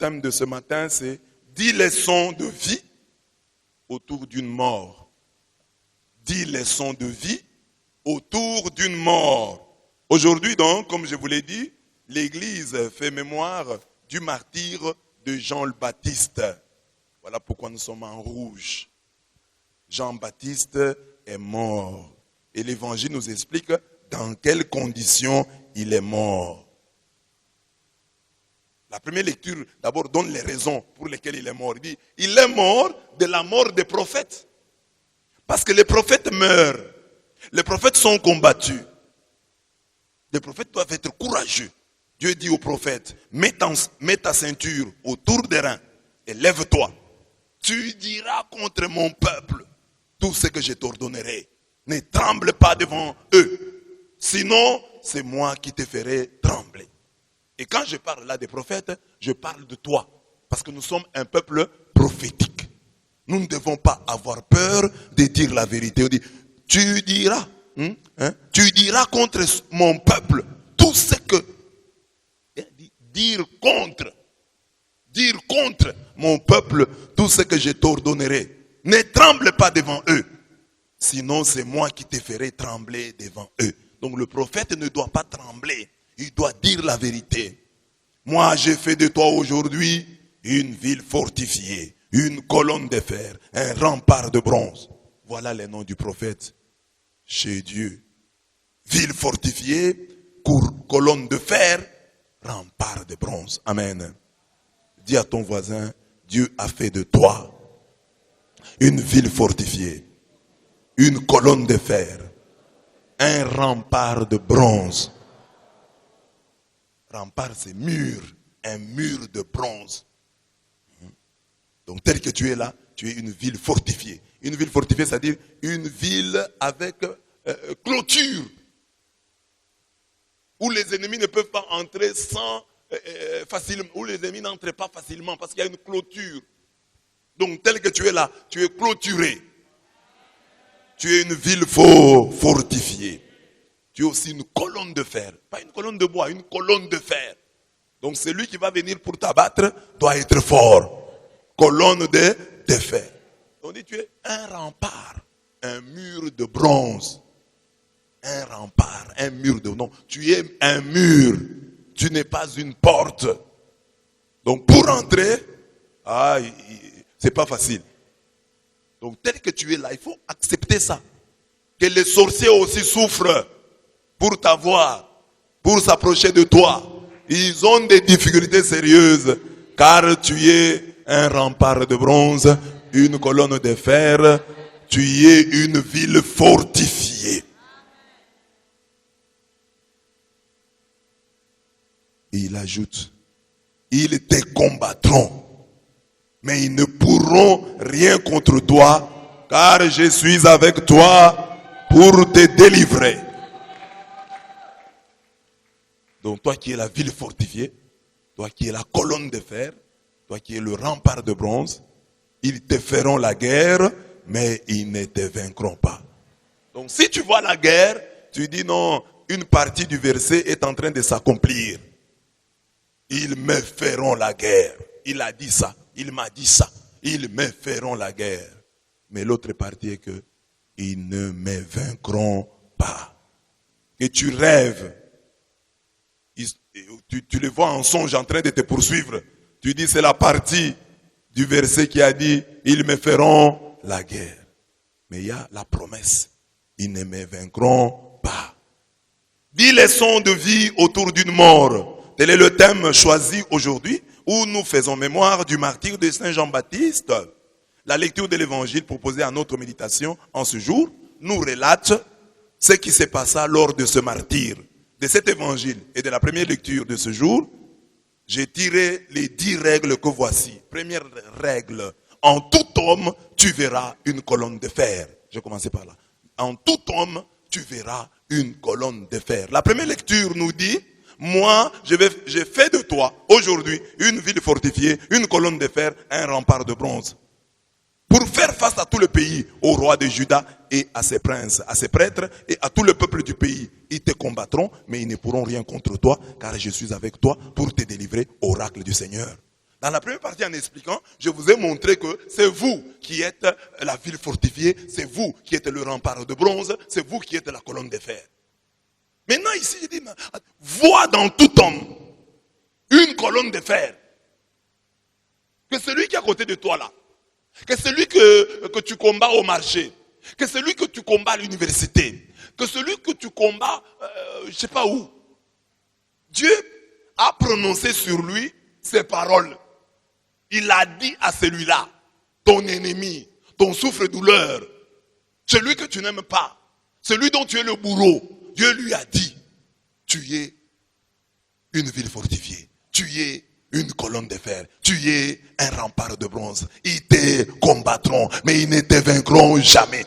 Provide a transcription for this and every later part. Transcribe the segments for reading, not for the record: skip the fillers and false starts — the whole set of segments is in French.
thème de ce matin, c'est 10 leçons de vie autour d'une mort. 10 leçons de vie autour d'une mort. Aujourd'hui donc, comme je vous l'ai dit, l'Église fait mémoire du martyr de Jean le Baptiste. Voilà pourquoi nous sommes en rouge. Jean-Baptiste est mort. Et l'Évangile nous explique dans quelles conditions il est mort. La première lecture, d'abord, donne les raisons pour lesquelles il est mort. Il dit, il est mort de la mort des prophètes. Parce que les prophètes meurent. Les prophètes sont combattus. Les prophètes doivent être courageux. Dieu dit aux prophètes, mets ta ceinture autour des reins et lève-toi. Tu diras contre mon peuple tout ce que je t'ordonnerai. Ne tremble pas devant eux. Sinon, c'est moi qui te ferai trembler. Et quand je parle là des prophètes, je parle de toi. Parce que nous sommes un peuple prophétique. Nous ne devons pas avoir peur de dire la vérité. On dit, tu diras contre mon peuple tout ce que... Dire contre mon peuple tout ce que je t'ordonnerai. Ne tremble pas devant eux. Sinon, c'est moi qui te ferai trembler devant eux. Donc le prophète ne doit pas trembler. Il doit dire la vérité. Moi, j'ai fait de toi aujourd'hui une ville fortifiée, une colonne de fer, un rempart de bronze. Voilà les noms du prophète chez Dieu. Ville fortifiée, colonne de fer, rempart de bronze. Amen. Dis à ton voisin, Dieu a fait de toi une ville fortifiée, une colonne de fer, un rempart de bronze. Rempart, c'est mur, un mur de bronze. Donc tel que tu es là, tu es une ville fortifiée. Une ville fortifiée, c'est-à-dire une ville avec clôture, où les ennemis ne peuvent pas entrer facilement, où les ennemis n'entrent pas facilement, parce qu'il y a une clôture. Donc tel que tu es là, tu es clôturé. Tu es une ville fortifiée. Tu es aussi une colonne de fer. Pas une colonne de bois, une colonne de fer. Donc celui qui va venir pour t'abattre doit être fort. Colonne de fer. On dit tu es un rempart, un mur de bronze. Un rempart, un mur de... Non, tu es un mur. Tu n'es pas une porte. Donc pour entrer, c'est pas facile. Donc tel que tu es là, il faut accepter ça. Que les sorciers aussi souffrent pour t'avoir, pour s'approcher de toi. Ils ont des difficultés sérieuses, car tu es un rempart de bronze, une colonne de fer, tu es une ville fortifiée. Et il ajoute, ils te combattront, mais ils ne pourront rien contre toi, car je suis avec toi pour te délivrer. Donc toi qui es la ville fortifiée, toi qui es la colonne de fer, toi qui es le rempart de bronze, ils te feront la guerre, mais ils ne te vaincront pas. Donc si tu vois la guerre, tu dis non, une partie du verset est en train de s'accomplir. Ils me feront la guerre. Il a dit ça, il m'a dit ça. Ils me feront la guerre. Mais l'autre partie est que ils ne me vaincront pas. Et tu rêves. Tu les vois en songe en train de te poursuivre. Tu dis c'est la partie du verset qui a dit ils me feront la guerre. Mais il y a la promesse. Ils ne me vaincront pas. 10 leçons de vie autour d'une mort. Tel est le thème choisi aujourd'hui où nous faisons mémoire du martyr de Saint Jean-Baptiste. La lecture de l'évangile proposée à notre méditation en ce jour nous relate ce qui s'est passé lors de ce martyr. De cet évangile et de la première lecture de ce jour, j'ai tiré les 10 règles que voici. Première règle, en tout homme, tu verras une colonne de fer. Je vais commencer par là. En tout homme, tu verras une colonne de fer. La première lecture nous dit, moi, j'ai fait de toi aujourd'hui une ville fortifiée, une colonne de fer, un rempart de bronze. Pour faire face à tout le pays, au roi de Juda et à ses princes, à ses prêtres et à tout le peuple du pays. Ils te combattront, mais ils ne pourront rien contre toi, car je suis avec toi pour te délivrer, oracle du Seigneur. Dans la première partie, en expliquant, je vous ai montré que c'est vous qui êtes la ville fortifiée, c'est vous qui êtes le rempart de bronze, c'est vous qui êtes la colonne de fer. Maintenant ici, je dis, vois dans tout homme une colonne de fer. Que celui qui est à côté de toi là, que celui que tu combats au marché, que celui que tu combats à l'université, que celui que tu combats, je ne sais pas où. Dieu a prononcé sur lui ces paroles. Il a dit à celui-là, ton ennemi, ton souffre-douleur, celui que tu n'aimes pas, celui dont tu es le bourreau, Dieu lui a dit, tu es une ville fortifiée, tu es une colonne de fer, tu es un rempart de bronze. Ils te combattront, mais ils ne te vaincront jamais.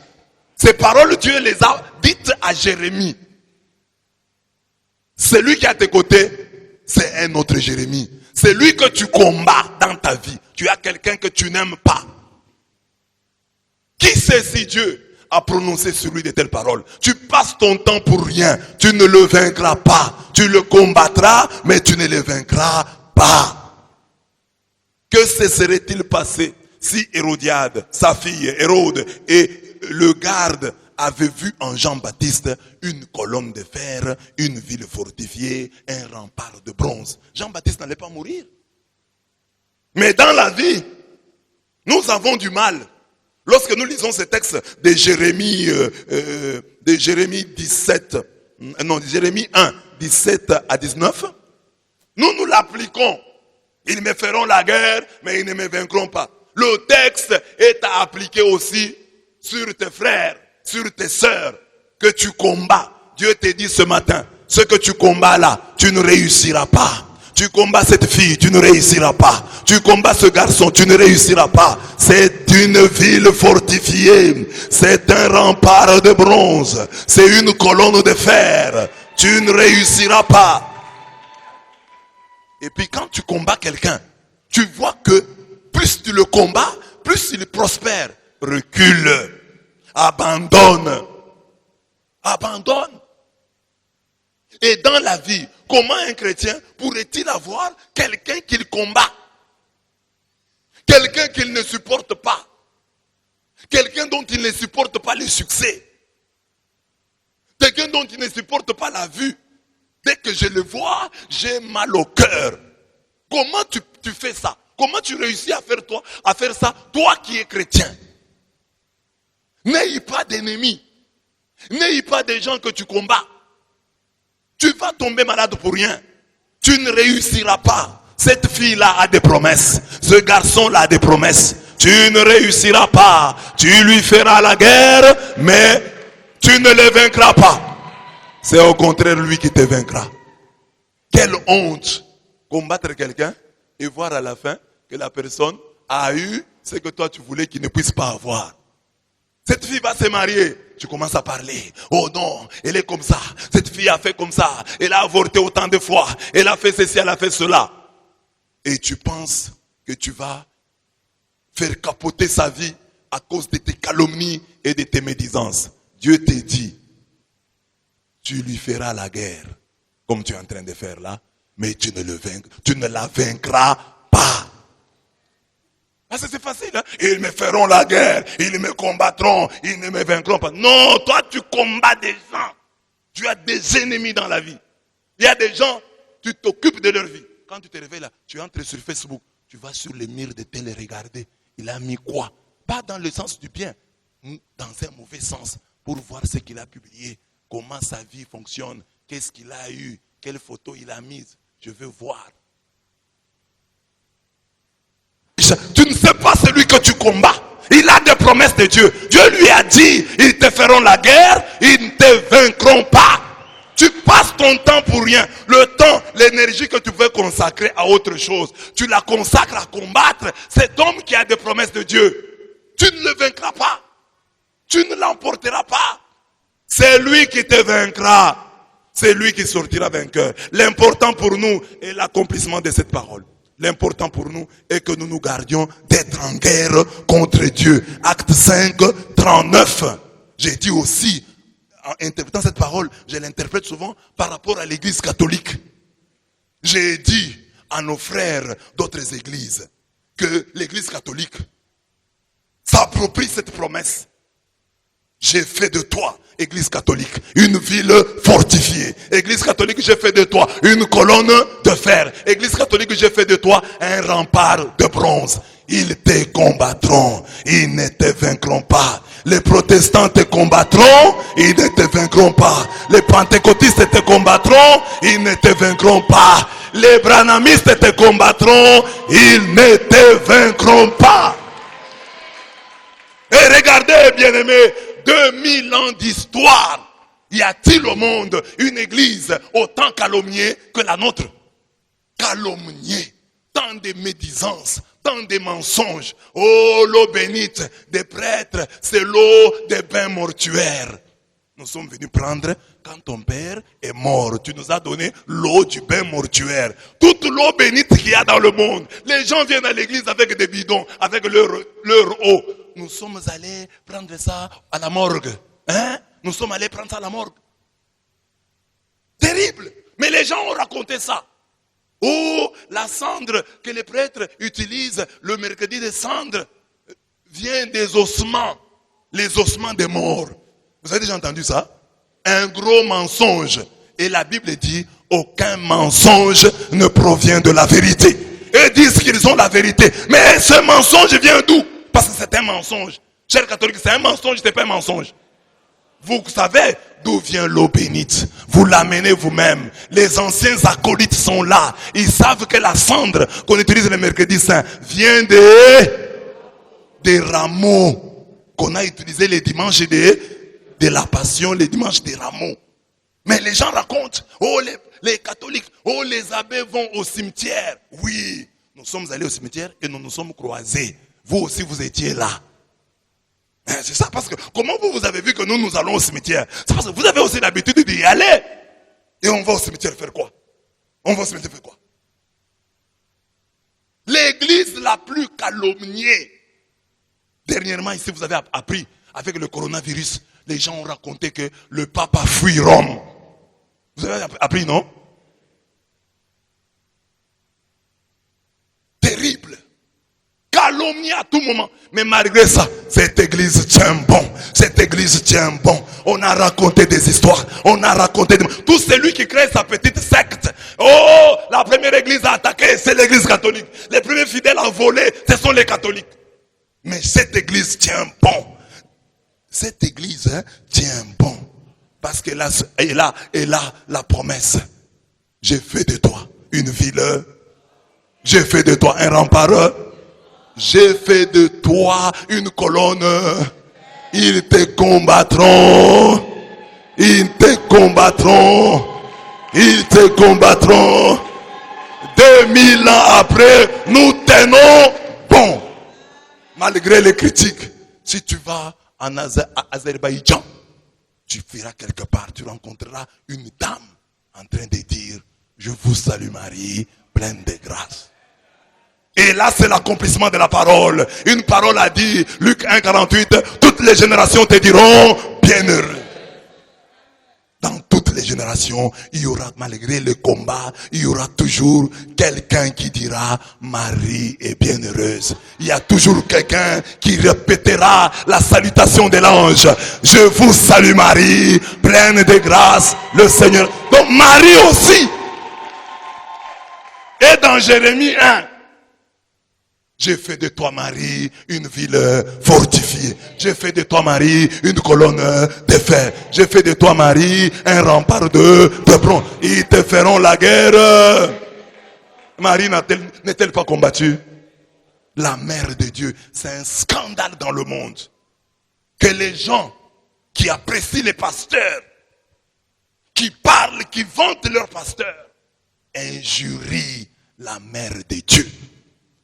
Ces paroles, Dieu les a dites à Jérémie. Celui qui est à tes côtés, c'est un autre Jérémie. C'est lui que tu combats dans ta vie. Tu as quelqu'un que tu n'aimes pas. Qui sait si Dieu a prononcé sur lui de telles paroles? Tu passes ton temps pour rien. Tu ne le vaincras pas. Tu le combattras, mais tu ne le vaincras pas. Que se serait-il passé si Hérodiade, sa fille Hérode et le garde avaient vu en Jean-Baptiste une colonne de fer, une ville fortifiée, un rempart de bronze? Jean-Baptiste n'allait pas mourir. Mais dans la vie, nous avons du mal. Lorsque nous lisons ce texte de Jérémie 1, 17 à 19, nous l'appliquons. Ils me feront la guerre, mais ils ne me vaincront pas. Le texte est à appliquer aussi sur tes frères, sur tes sœurs, que tu combats. Dieu te dit ce matin, ce que tu combats là, tu ne réussiras pas. Tu combats cette fille, tu ne réussiras pas. Tu combats ce garçon, tu ne réussiras pas. C'est une ville fortifiée. C'est un rempart de bronze. C'est une colonne de fer. Tu ne réussiras pas. Et puis quand tu combats quelqu'un, tu vois que plus tu le combats, plus il prospère. Recule. Abandonne. Abandonne. Et dans la vie, comment un chrétien pourrait-il avoir quelqu'un qu'il combat? Quelqu'un qu'il ne supporte pas. Quelqu'un dont il ne supporte pas le succès. Quelqu'un dont il ne supporte pas la vue. Dès que je le vois, j'ai mal au cœur. Comment tu fais ça? Comment tu réussis à faire ça, toi qui es chrétien? N'ayez pas d'ennemis. N'ayez pas des gens que tu combats. Tu vas tomber malade pour rien. Tu ne réussiras pas. Cette fille-là a des promesses. Ce garçon-là a des promesses. Tu ne réussiras pas. Tu lui feras la guerre, mais tu ne le vaincras pas. C'est au contraire lui qui te vaincra. Quelle honte combattre quelqu'un et voir à la fin que la personne a eu ce que toi tu voulais qu'il ne puisse pas avoir. Cette fille va se marier. Tu commences à parler. Oh non, elle est comme ça. Cette fille a fait comme ça. Elle a avorté autant de fois. Elle a fait ceci, elle a fait cela. Et tu penses que tu vas faire capoter sa vie à cause de tes calomnies et de tes médisances. Dieu te dit, tu lui feras la guerre, comme tu es en train de faire là, mais tu ne la vaincras pas. Ah, c'est facile, hein? Ils me feront la guerre, ils me combattront, ils ne me vaincront pas. Non, toi tu combats des gens. Tu as des ennemis dans la vie. Il y a des gens, tu t'occupes de leur vie. Quand tu te réveilles là, tu entres sur Facebook, tu vas sur les murs de télé regarder. Il a mis quoi? Pas dans le sens du bien, dans un mauvais sens, pour voir ce qu'il a publié, comment sa vie fonctionne, qu'est-ce qu'il a eu, quelle photo il a mise. Je veux voir. Tu ne sais pas celui que tu combats. Il a des promesses de Dieu. Dieu lui a dit, ils te feront la guerre, ils ne te vaincront pas. Tu passes ton temps pour rien. Le temps, l'énergie que tu veux consacrer à autre chose, tu la consacres à combattre cet homme qui a des promesses de Dieu. Tu ne le vaincras pas. Tu ne l'emporteras pas. C'est lui qui te vaincra. C'est lui qui sortira vainqueur. L'important pour nous est l'accomplissement de cette parole. L'important pour nous est que nous nous gardions d'être en guerre contre Dieu. Acte 5, 39. J'ai dit aussi, en interprétant cette parole, je l'interprète souvent par rapport à l'église catholique. J'ai dit, à nos frères d'autres églises que l'église catholique s'approprie cette promesse. J'ai fait de toi, église catholique, une ville fortifiée. Église catholique, j'ai fait de toi une colonne de fer. Église catholique, j'ai fait de toi un rempart de bronze. Ils te combattront, ils ne te vaincront pas. Les protestants te combattront, ils ne te vaincront pas. Les pentecôtistes te combattront, ils ne te vaincront pas. Les branhamistes te combattront, ils ne te vaincront pas. Et regardez, bien-aimés, 2000 ans d'histoire. Y a-t-il au monde une église autant calomniée que la nôtre? Calomniée, tant de médisances, tant de mensonges. Oh, l'eau bénite des prêtres, c'est l'eau des bains mortuaires. Nous sommes venus prendre quand ton père est mort. Tu nous as donné l'eau du bain mortuaire. Toute l'eau bénite qu'il y a dans le monde. Les gens viennent à l'église avec des bidons, avec leur eau. Nous sommes allés prendre ça à la morgue. Hein? Nous sommes allés prendre ça à la morgue. Terrible. Mais les gens ont raconté ça. Oh, la cendre que les prêtres utilisent le mercredi des cendres vient des ossements. Les ossements des morts. Vous avez déjà entendu ça? Un gros mensonge. Et la Bible dit, aucun mensonge ne provient de la vérité. Ils disent qu'ils ont la vérité. Mais ce mensonge vient d'où? Parce que c'est un mensonge. Chers catholiques, c'est un mensonge, c'est pas un mensonge. Vous savez d'où vient l'eau bénite. Vous l'amenez vous-même. Les anciens acolytes sont là. Ils savent que la cendre qu'on utilise le mercredi saint vient des rameaux qu'on a utilisés les dimanches de la Passion, les dimanches des rameaux. Mais les gens racontent, oh les catholiques, oh les abbés vont au cimetière. Oui, nous sommes allés au cimetière et nous nous sommes croisés. Vous aussi vous étiez là. C'est ça, parce que comment vous avez vu que nous allons au cimetière? C'est parce que vous avez aussi l'habitude d'y aller. Et on va au cimetière faire quoi? On va au cimetière faire quoi? L'église la plus calomniée. Dernièrement ici vous avez appris, avec le coronavirus, les gens ont raconté que le pape a fui Rome. Vous avez appris, non? Terrible. Calomnie à tout moment. Mais malgré ça, cette église tient bon. Cette église tient bon. On a raconté des histoires. On a raconté tout celui qui crée sa petite secte. Oh, la première église à attaquer, c'est l'église catholique. Les premiers fidèles à voler, ce sont les catholiques. Mais cette église tient bon. Cette église tient bon. Parce qu'elle a la promesse. J'ai fait de toi une ville. J'ai fait de toi un rempart. J'ai fait de toi une colonne. Ils te combattront. Ils te combattront. Ils te combattront. 2000 ans après, nous tenons bon. Malgré les critiques, si tu vas en Azerbaïdjan, tu verras quelque part, tu rencontreras une dame en train de dire, je vous salue Marie, pleine de grâce. Et là, c'est l'accomplissement de la parole. Une parole a dit, Luc 1, 48, toutes les générations te diront bienheureux. Dans toutes les générations, il y aura, malgré le combat, il y aura toujours quelqu'un qui dira, Marie est bienheureuse. Il y a toujours quelqu'un qui répétera la salutation de l'ange. Je vous salue Marie, pleine de grâce, le Seigneur. Donc Marie aussi. Et dans Jérémie 1, j'ai fait de toi, Marie, une ville fortifiée. J'ai fait de toi, Marie, une colonne de fer. J'ai fait de toi, Marie, un rempart de bronze. Ils te feront la guerre. Marie n'est-elle pas combattue? La mère de Dieu. C'est un scandale dans le monde. Que les gens qui apprécient les pasteurs, qui parlent, qui vantent leurs pasteurs, injurient la mère de Dieu.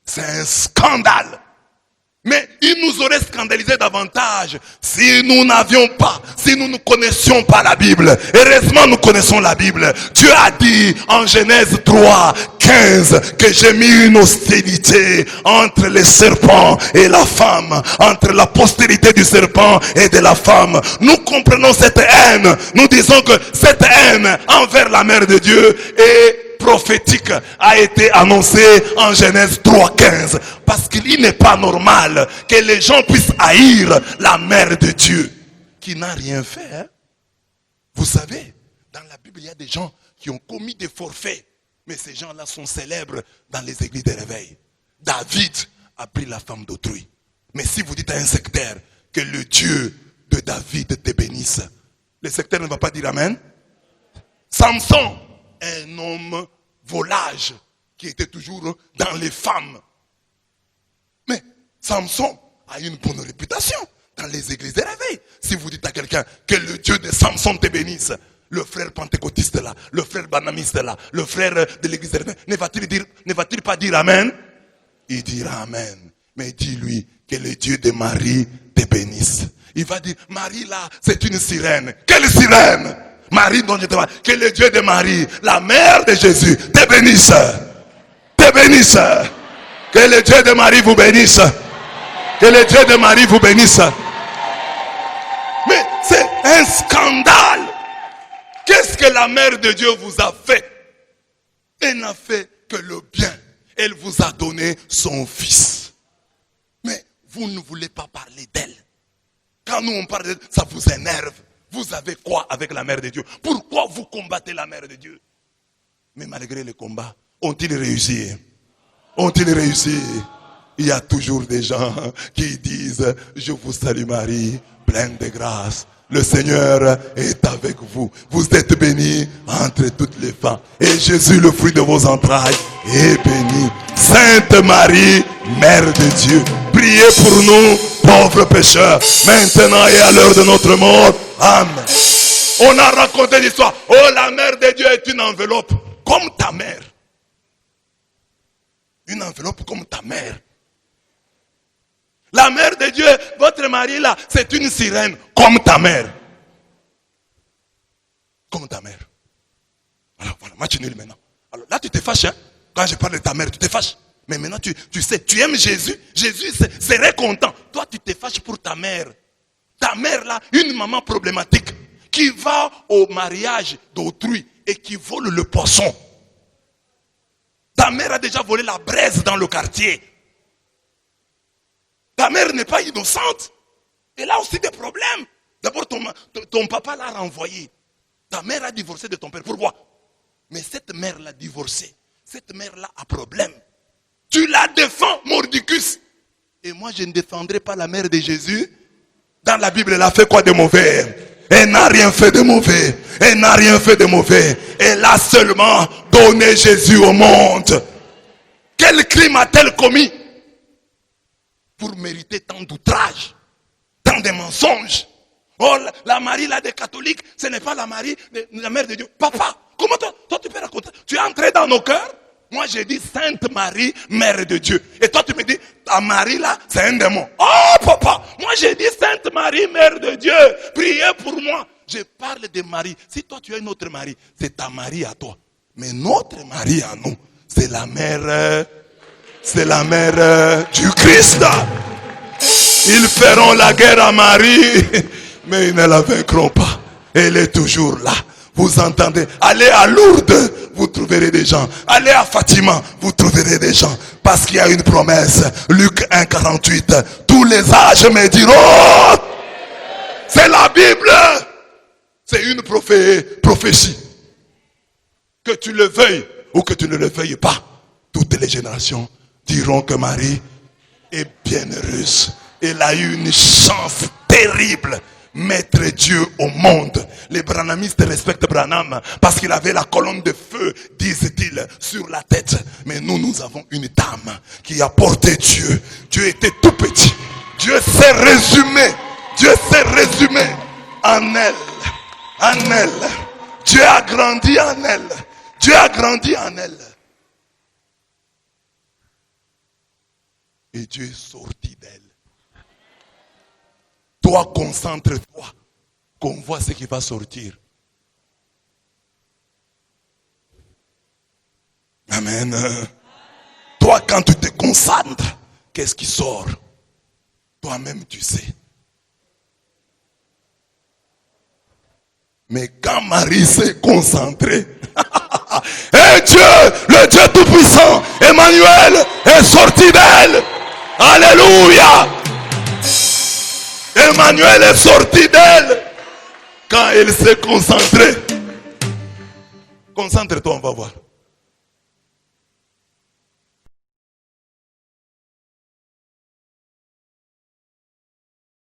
C'est un scandale. Mais il nous aurait scandalisé davantage si nous n'avions pas, si nous ne connaissions pas la Bible. Heureusement, nous connaissons la Bible. Dieu a dit en Genèse 3, 15 que j'ai mis une hostilité entre les serpents et la femme, entre la postérité du serpent et de la femme. Nous comprenons cette haine. Nous disons que cette haine envers la mère de Dieu est prophétique a été annoncé en Genèse 3:15. Parce qu'il n'est pas normal que les gens puissent haïr la mère de Dieu, qui n'a rien fait. Hein? Vous savez, dans la Bible, il y a des gens qui ont commis des forfaits. Mais ces gens-là sont célèbres dans les églises de réveil. David a pris la femme d'autrui. Mais si vous dites à un sectaire que le Dieu de David te bénisse, le sectaire ne va pas dire amen. Samson, un homme volage qui était toujours dans les femmes. Mais Samson a une bonne réputation dans les églises de réveil. Si vous dites à quelqu'un que le Dieu de Samson te bénisse, le frère pentecôtiste là, le frère banamiste là, le frère de l'église de réveil, ne va-t-il pas dire amen? Il dira amen. Mais dis-lui que le Dieu de Marie te bénisse. Il va dire, Marie là, c'est une sirène. Quelle sirène? Marie dont je te parle. Que le Dieu de Marie, la mère de Jésus, te bénisse. Te bénisse. Que le Dieu de Marie vous bénisse. Que le Dieu de Marie vous bénisse. Mais c'est un scandale. Qu'est-ce que la mère de Dieu vous a fait? Elle n'a fait que le bien. Elle vous a donné son fils. Mais vous ne voulez pas parler d'elle. Quand nous on parle d'elle, ça vous énerve. Vous avez quoi avec la mère de Dieu? Pourquoi vous combattez la mère de Dieu? Mais malgré les combats, ont-ils réussi? Ont-ils réussi? Il y a toujours des gens qui disent, je vous salue Marie, pleine de grâce. Le Seigneur est avec vous. Vous êtes bénie entre toutes les femmes. Et Jésus, le fruit de vos entrailles, est béni. Sainte Marie, Mère de Dieu, priez pour nous, pauvres pécheurs, maintenant et à l'heure de notre mort. Amen. On a raconté l'histoire. Oh, la mère de Dieu est une enveloppe comme ta mère. Une enveloppe comme ta mère. La mère de Dieu, votre mari là, c'est une sirène comme ta mère. Comme ta mère. Alors voilà, match nul maintenant. Alors là tu te fâches, hein? Quand je parle de ta mère, tu te fâches. Mais maintenant tu sais, tu aimes Jésus. Jésus serait content. Toi tu te fâches pour ta mère. Ta mère là, une maman problématique qui va au mariage d'autrui et qui vole le poisson. Ta mère a déjà volé la braise dans le quartier. Ta mère n'est pas innocente. Elle a aussi des problèmes. D'abord, ton papa l'a renvoyé. Ta mère a divorcé de ton père. Pourquoi? Mais cette mère l'a divorcé. Cette mère-là a problème. Tu la défends, Mordicus. Et moi, je ne défendrai pas la mère de Jésus. Dans la Bible, elle a fait quoi de mauvais? Elle n'a rien fait de mauvais. Elle n'a rien fait de mauvais. Elle a seulement donné Jésus au monde. Quel crime a-t-elle commis pour mériter tant d'outrages, tant de mensonges? Oh, la Marie là des catholiques, ce n'est pas la Marie, la mère de Dieu. Papa, comment toi tu peux raconter? Tu es entré dans nos cœurs? Moi j'ai dit Sainte Marie, mère de Dieu. Et toi tu me dis, ta Marie là, c'est un démon. Oh papa, moi j'ai dit Sainte Marie, mère de Dieu. Priez pour moi. Je parle de Marie. Si toi tu as une autre Marie, c'est ta Marie à toi. Mais notre Marie à nous, c'est la mère... C'est la mère du Christ. Ils feront la guerre à Marie, mais ils ne la vaincront pas. Elle est toujours là. Vous entendez? Allez à Lourdes, vous trouverez des gens. Allez à Fatima, vous trouverez des gens. Parce qu'il y a une promesse. Luc 1,48. Tous les âges me diront. C'est la Bible. C'est une prophétie. Que tu le veuilles ou que tu ne le veuilles pas. Toutes les générations diront que Marie est bienheureuse. Elle a eu une chance terrible. Mettre Dieu au monde. Les branhamistes respectent Branham parce qu'il avait la colonne de feu, disent-ils, sur la tête. Mais nous avons une dame qui a porté Dieu. Dieu était tout petit. Dieu s'est résumé. Dieu s'est résumé en elle. En elle. Dieu a grandi en elle. Dieu a grandi en elle. Et Dieu est sorti d'elle. Toi, concentre-toi, qu'on voit ce qui va sortir. Amen. Toi, quand tu te concentres, qu'est-ce qui sort? Toi-même, tu sais. Mais quand Marie s'est concentrée, et le Dieu Tout-Puissant, Emmanuel, est sorti d'elle. Alléluia. Emmanuel est sorti d'elle quand elle s'est concentrée. Concentre-toi, on va voir.